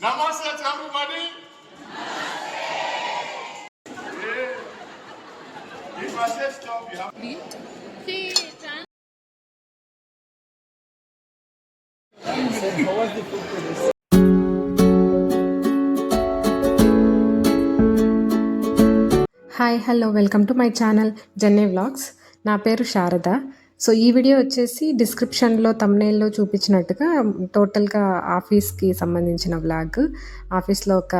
Namaste to everybody. If I say stop, you have How was the food today? Hi hello welcome to my channel జెన్నే vlogs. నా పేరు Sharada. So ఈ video వచ్చేసి డిస్క్రిప్షన్లో తమ్నేల్లో చూపించినట్టుగా టోటల్గా ఆఫీస్కి సంబంధించిన వ్లాగ్. ఆఫీస్లో ఒక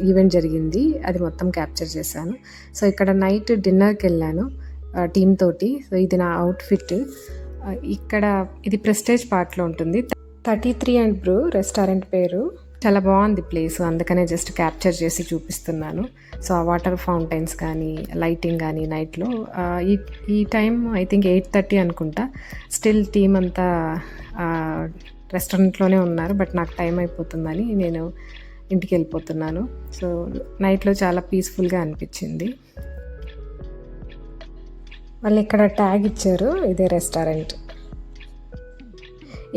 ఈవెంట్ జరిగింది, అది మొత్తం క్యాప్చర్ చేశాను. సో ఇక్కడ నైట్ డిన్నర్కి వెళ్ళాను టీమ్ తోటి. సో ఇది నా అవుట్ఫిట్. ఇక్కడ ఇది ప్రెస్టేజ్ పార్ట్లో ఉంటుంది. 33 అండ్ బ్రూ రెస్టారెంట్ పేరు. చాలా బాగుంది ప్లేస్, అందుకనే జస్ట్ క్యాప్చర్ చేసి చూపిస్తున్నాను. సో ఆ వాటర్ ఫౌంటైన్స్ కానీ లైటింగ్ కానీ నైట్లో ఈ టైం ఐ థింక్ 8:30 అనుకుంటా. స్టిల్ టీమ్ అంతా రెస్టారెంట్లోనే ఉన్నారు, బట్ నాకు టైం అయిపోతుందని నేను ఇంటికి వెళ్ళిపోతున్నాను. సో నైట్లో చాలా పీస్ఫుల్గా అనిపించింది. వాళ్ళు ఇక్కడ ట్యాగ్ ఇచ్చారు, ఇదే రెస్టారెంట్.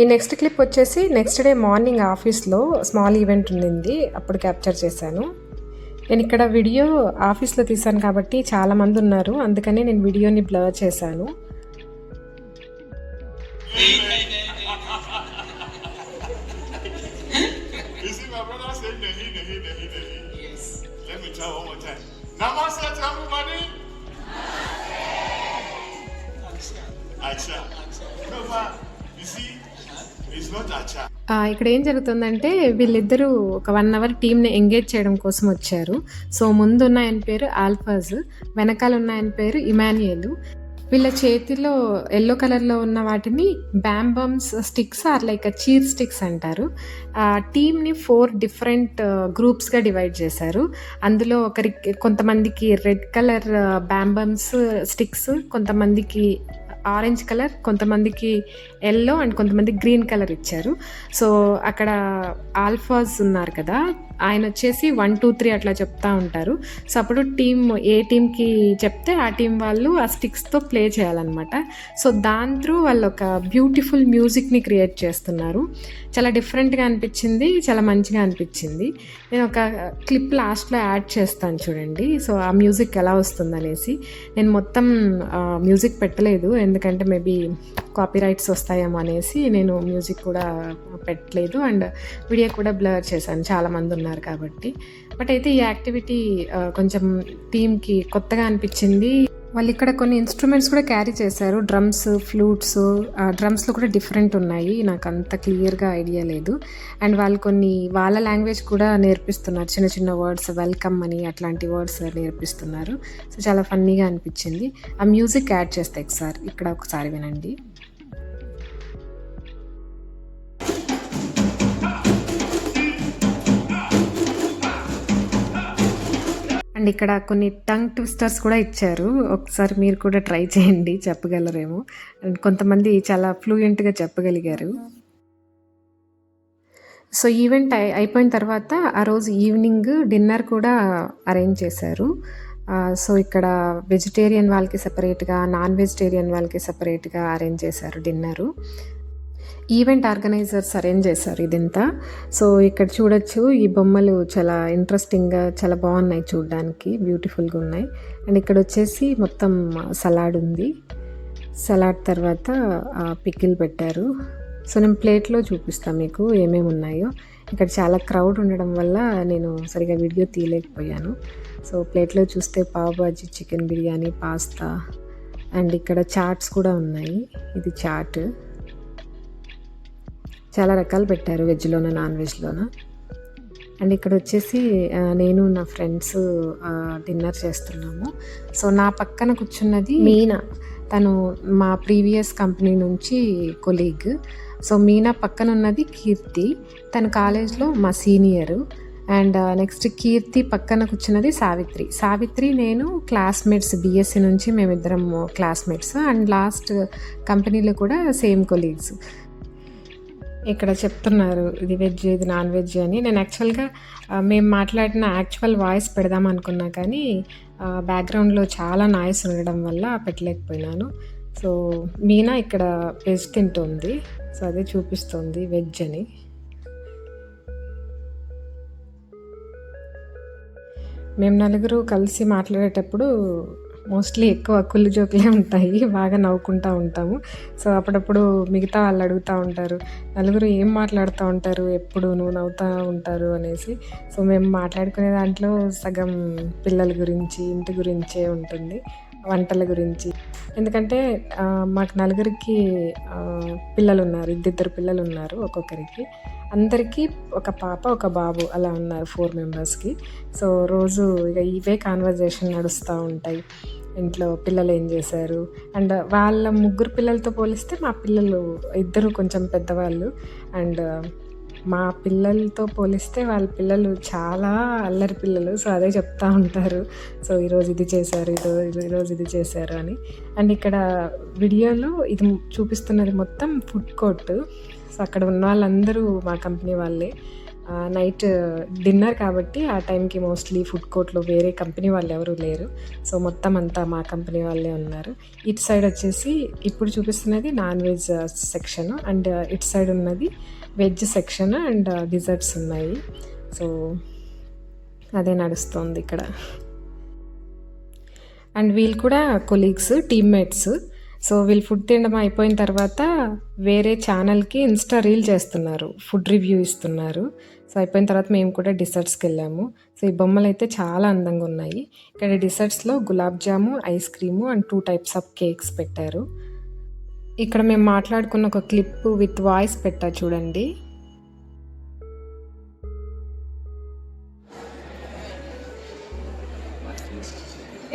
ఈ నెక్స్ట్ క్లిప్ వచ్చేసి నెక్స్ట్ డే మార్నింగ్ ఆఫీస్లో స్మాల్ ఈవెంట్ ఉండింది, అప్పుడు క్యాప్చర్ చేశాను. నేను ఇక్కడ వీడియో ఆఫీస్లో తీశాను కాబట్టి చాలామంది ఉన్నారు, అందుకనే నేను వీడియోని బ్లర్ చేశాను. ఇక్కడ ఏం జరుగుతుందంటే వీళ్ళిద్దరూ ఒక 1 అవర్ టీమ్ని ఎంగేజ్ చేయడం కోసం వచ్చారు. సో ముందు ఉన్న ఆయన పేరు ఆల్ఫాజ్, వెనకాల ఉన్న ఆయన పేరు ఇమాన్యుయల్. వీళ్ళ చేతిలో ఎల్లో కలర్లో ఉన్న వాటిని pompoms sticks or like cheer sticks అంటారు. టీమ్ని 4 డిఫరెంట్ గ్రూప్స్గా డివైడ్ చేశారు. అందులో కొంతమందికి రెడ్ కలర్ బ్యాంబమ్స్ స్టిక్స్, కొంతమందికి ఆరెంజ్ కలర్, కొంతమందికి ఎల్లో అండ్ కొంతమంది గ్రీన్ కలర్ ఇచ్చారు. సో అక్కడ ఆల్ఫాస్ ఉన్నారు కదా, ఆయన వచ్చేసి 1 2 3 అట్లా చెప్తా ఉంటారు. సో అప్పుడు ఏ టీంకి చెప్తే ఆ టీం వాళ్ళు ఆ స్టిక్స్తో ప్లే చేయాలన్నమాట. సో దాని త్రూ వాళ్ళు ఒక బ్యూటిఫుల్ మ్యూజిక్ని క్రియేట్ చేస్తున్నారు. చాలా డిఫరెంట్గా అనిపించింది, చాలా మంచిగా అనిపించింది. నేను ఒక క్లిప్ లాస్ట్లో యాడ్ చేస్తాను చూడండి. సో ఆ మ్యూజిక్ ఎలా వస్తుందనేసి. నేను మొత్తం మ్యూజిక్ పెట్టలేదు, ఎందుకంటే మేబీ కాపీరైట్స్ వస్తాయేమో అనేసి నేను మ్యూజిక్ కూడా పెట్టలేదు అండ్ వీడియో కూడా బ్లర్ చేశాను, చాలామంది ఉన్నారు కాబట్టి. బట్ అయితే ఈ యాక్టివిటీ కొంచెం టీమ్కి కొత్తగా అనిపించింది. వాళ్ళు ఇక్కడ కొన్ని ఇన్స్ట్రుమెంట్స్ కూడా క్యారీ చేశారు, డ్రమ్స్, ఫ్లూట్స్. డ్రమ్స్లో కూడా డిఫరెంట్ ఉన్నాయి, నాకు అంత క్లియర్గా ఐడియా లేదు. అండ్ వాళ్ళు కొన్ని వాళ్ళ లాంగ్వేజ్ కూడా నేర్పిస్తున్నారు, చిన్న చిన్న వర్డ్స్, వెల్కమ్ అని అట్లాంటి వర్డ్స్ నేర్పిస్తున్నారు. సో చాలా ఫన్నీగా అనిపించింది. ఆ మ్యూజిక్ యాడ్ చేస్తే ఇక్కడ ఒకసారి వినండి. అండ్ ఇక్కడ కొన్ని టంగ్ ట్విస్టర్స్ కూడా ఇచ్చారు, ఒకసారి మీరు కూడా ట్రై చేయండి, చెప్పగలరేమో. అండ్ కొంతమంది చాలా ఫ్లూయెంట్గా చెప్పగలిగారు. సో ఈవెంట్ అయిపోయిన తర్వాత ఆ రోజు ఈవినింగ్ డిన్నర్ కూడా అరేంజ్ చేశారు. సో ఇక్కడ వెజిటేరియన్ వాళ్ళకి సపరేట్గా, నాన్ వెజిటేరియన్ వాళ్ళకి సపరేట్గా అరేంజ్ చేశారు డిన్నరు. ఈవెంట్ ఆర్గనైజర్స్ అరేంజ్ చేశారు ఇదంతా. సో ఇక్కడ చూడొచ్చు, ఈ బొమ్మలు చాలా ఇంట్రెస్టింగ్గా చాలా బాగున్నాయి, చూడడానికి బ్యూటిఫుల్గా ఉన్నాయి. అండ్ ఇక్కడ వచ్చేసి మొత్తం సలాడ్ ఉంది, సలాడ్ తర్వాత పికిల్ పెట్టారు. సో నేను ప్లేట్లో చూపిస్తాను మీకు ఏమేమి ఉన్నాయో. ఇక్కడ చాలా క్రౌడ్ ఉండడం వల్ల నేను సరిగా వీడియో తీయలేకపోయాను. సో ప్లేట్లో చూస్తే pav bhaji, chicken biryani, pasta and ఇక్కడ చాట్స్ కూడా ఉన్నాయి. ఇది చాట్, చాలా రకాలు పెట్టారు, వెజ్లోన నాన్ వెజ్లోన. అండ్ ఇక్కడ వచ్చేసి నేను నా ఫ్రెండ్స్ డిన్నర్ చేస్తున్నాము. సో నా పక్కన కూర్చున్నది మీనా, తను మా ప్రీవియస్ కంపెనీ నుంచి కొలీగ్. సో మీనా పక్కన ఉన్నది కీర్తి, తను కాలేజ్లో మా సీనియరు. అండ్ నెక్స్ట్ కీర్తి పక్కన కూర్చున్నది సావిత్రి నేను క్లాస్మేట్స్, బీఎస్సీ నుంచి మేమిద్దరం క్లాస్మేట్స్. అండ్ లాస్ట్ కంపెనీలో కూడా సేమ్ కొలీగ్స్. ఇక్కడ చెప్తున్నారు ఇది వెజ్, ఇది నాన్ వెజ్ అని. నేను యాక్చువల్గా మేము మాట్లాడిన యాక్చువల్ వాయిస్ పెడదాం అనుకున్నా, కానీ బ్యాక్గ్రౌండ్లో చాలా నాయిస్ ఉండడం వల్ల పెట్టలేకపోయినాను. సో మీనా ఇక్కడ వెజ్ తింటుంది, సో అదే చూపిస్తుంది వెజ్ అని. మేము నలుగురు కలిసి మాట్లాడేటప్పుడు మోస్ట్లీ ఎక్కువ కుళ్ళు జోకులే ఉంటాయి. బాగా నవ్వుకుంటూ ఉంటాము. సో అప్పుడప్పుడు మిగతా వాళ్ళు అడుగుతూ ఉంటారు, నలుగురు ఏం మాట్లాడుతూ ఉంటారు ఎప్పుడు నువ్వు నవ్వుతూ ఉంటారు అనేసి. సో మేము మాట్లాడుకునే దాంట్లో సగం పిల్లల గురించి, ఇంటి గురించే ఉంటుంది, వంటల గురించి. ఎందుకంటే మాకు నలుగురికి పిల్లలు ఉన్నారు, ఇద్దరు పిల్లలు ఉన్నారు ఒక్కొక్కరికి. అందరికీ ఒక పాప ఒక బాబు అలా ఉన్నారు, 4 మెంబర్స్కి. సో రోజు ఇక ఇవే కాన్వర్జేషన్ నడుస్తూ ఉంటాయి, ఇంట్లో పిల్లలు ఏం చేశారు. అండ్ వాళ్ళ 3 పిల్లలతో పోలిస్తే మా పిల్లలు ఇద్దరు కొంచెం పెద్దవాళ్ళు. అండ్ మా పిల్లలతో పోలిస్తే వాళ్ళ పిల్లలు చాలా అల్లరి పిల్లలు. సో అదే చెప్తూ ఉంటారు, సో ఈరోజు ఇది చేశారు, ఈరోజు ఇది చేశారు అని. అండ్ ఇక్కడ వీడియోలో ఇది చూపిస్తున్నది మొత్తం ఫుడ్ కోర్ట్. సో అక్కడ ఉన్న వాళ్ళందరూ మా కంపెనీ వాళ్ళే. నైట్ డిన్నర్ కాబట్టి ఆ టైంకి మోస్ట్లీ ఫుడ్ కోర్ట్లో వేరే కంపెనీ వాళ్ళు ఎవరు లేరు. సో మొత్తం అంతా మా కంపెనీ వాళ్ళే ఉన్నారు. ఇటు సైడ్ వచ్చేసి ఇప్పుడు చూపిస్తున్నది నాన్ వెజ్ సెక్షన్, అండ్ ఇటు సైడ్ ఉన్నది వెజ్ సెక్షన్ అండ్ డిజర్ట్స్ ఉన్నాయి. సో అదే నడుస్తుంది ఇక్కడ. అండ్ వీళ్ళు కూడా కొలీగ్స్, టీమ్మేట్స్. సో వీళ్ళు ఫుడ్ తినడం అయిపోయిన తర్వాత వేరే ఛానల్కి ఇన్స్టా రీల్ చేస్తున్నారు, ఫుడ్ రివ్యూ ఇస్తున్నారు. సో అయిపోయిన తర్వాత మేము కూడా డిసర్ట్స్కి వెళ్ళాము. సో ఈ బొమ్మలు అయితే చాలా అందంగా ఉన్నాయి. ఇక్కడ డిసర్ట్స్లో gulab jamun, ice cream and 2 types of cakes పెట్టారు. ఇక్కడ మేము మాట్లాడుకున్న ఒక క్లిప్ విత్ వాయిస్ పెట్టా చూడండి.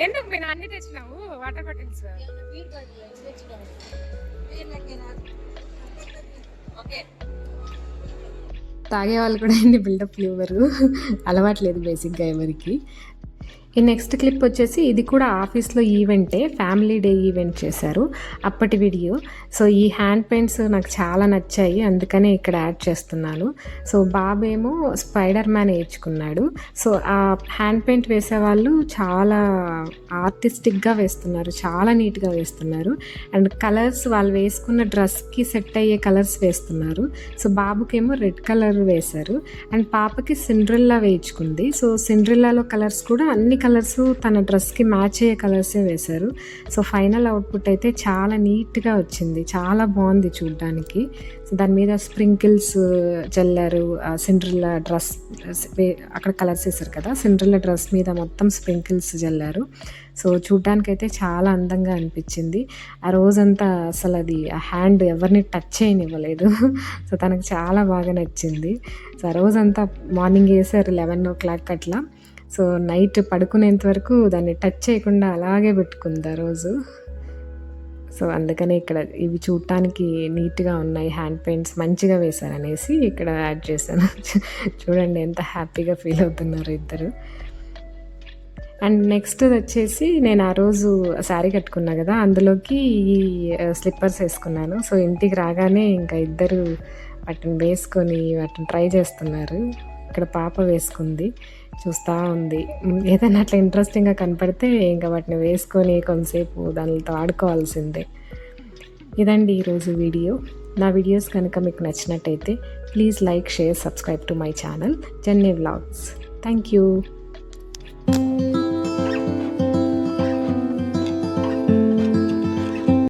ఎందుకు నేను అన్ని తెచ్చినావు వాటర్ బాటిల్స్? తాగే వాళ్ళు కూడా ఇన్ని బిల్డప్ ఇవ్వరు, అలవాట్లేదు బేసిక్గా ఎవరికి. ఈ నెక్స్ట్ క్లిప్ వచ్చేసి ఇది కూడా ఆఫీస్లో ఈవెంటే, ఫ్యామిలీ డే ఈవెంట్ చేశారు, అప్పటి వీడియో. సో ఈ హ్యాండ్ పెయింట్స్ నాకు చాలా నచ్చాయి, అందుకనే ఇక్కడ యాడ్ చేస్తున్నాను. సో బాబు ఏమో స్పైడర్ మ్యాన్ వేయించుకున్నాడు. సో ఆ హ్యాండ్ పెయింట్ వేసేవాళ్ళు చాలా ఆర్టిస్టిక్గా వేస్తున్నారు, చాలా నీట్గా వేస్తున్నారు. అండ్ కలర్స్ వాళ్ళు వేసుకున్న డ్రెస్కి సెట్ అయ్యే కలర్స్ వేస్తున్నారు. సో బాబుకేమో రెడ్ కలర్ వేశారు, అండ్ పాపకి సిండ్రిల్లా వేయించుకుంది. సో సిండ్రిల్లాలో కలర్స్ కూడా అన్ని కలర్స్ తన డ్రెస్కి మ్యాచ్ అయ్యే కలర్సే వేశారు. సో ఫైనల్ అవుట్పుట్ అయితే చాలా నీట్గా వచ్చింది, చాలా బాగుంది చూడ్డానికి. సో దాని మీద స్ప్రింకిల్స్ చల్లారు, సిండ్రిల్లా డ్రెస్ అక్కడ కలర్స్ వేశారు కదా, సిండ్రిల్లా డ్రెస్ మీద మొత్తం స్ప్రింకిల్స్ చల్లారు. సో చూడ్డానికైతే చాలా అందంగా అనిపించింది. ఆ రోజంతా అసలు అది ఆ హ్యాండ్ ఎవరిని టచ్ చేయనివ్వలేదు. సో తనకు చాలా బాగా నచ్చింది. సో ఆ రోజంతా మార్నింగ్ వేసారు 11 o'clock అట్లా. సో నైట్ పడుకునేంత వరకు దాన్ని టచ్ చేయకుండా అలాగే పెట్టుకుంది ఆ రోజు. సో అందుకనే ఇక్కడ ఇవి చూడటానికి నీట్గా ఉన్నాయి, హ్యాండ్ పెయింట్స్ మంచిగా వేశారనేసి ఇక్కడ యాడ్ చేశాను. చూడండి ఎంత హ్యాపీగా ఫీల్ అవుతున్నారు ఇద్దరు. అండ్ నెక్స్ట్ వచ్చేసి నేను ఆ రోజు శారీ కట్టుకున్నా కదా, అందులోకి ఈ స్లిప్పర్స్ వేసుకున్నాను. సో ఇంటికి రాగానే ఇంకా ఇద్దరు వాటిని వేసుకొని వాటిని ట్రై చేస్తున్నారు. ఇక్కడ పాప వేసుకుంది, చూస్తూ ఉంది. ఏదైనా అట్లా ఇంట్రెస్టింగ్గా కనపడితే ఇంకా వాటిని వేసుకొని కొంతసేపు దానితో ఆడుకోవాల్సిందే. ఇదండి ఈరోజు వీడియో. నా వీడియోస్ కనుక మీకు నచ్చినట్టయితే please like, share, subscribe to my channel jenny vlogs. Thank you.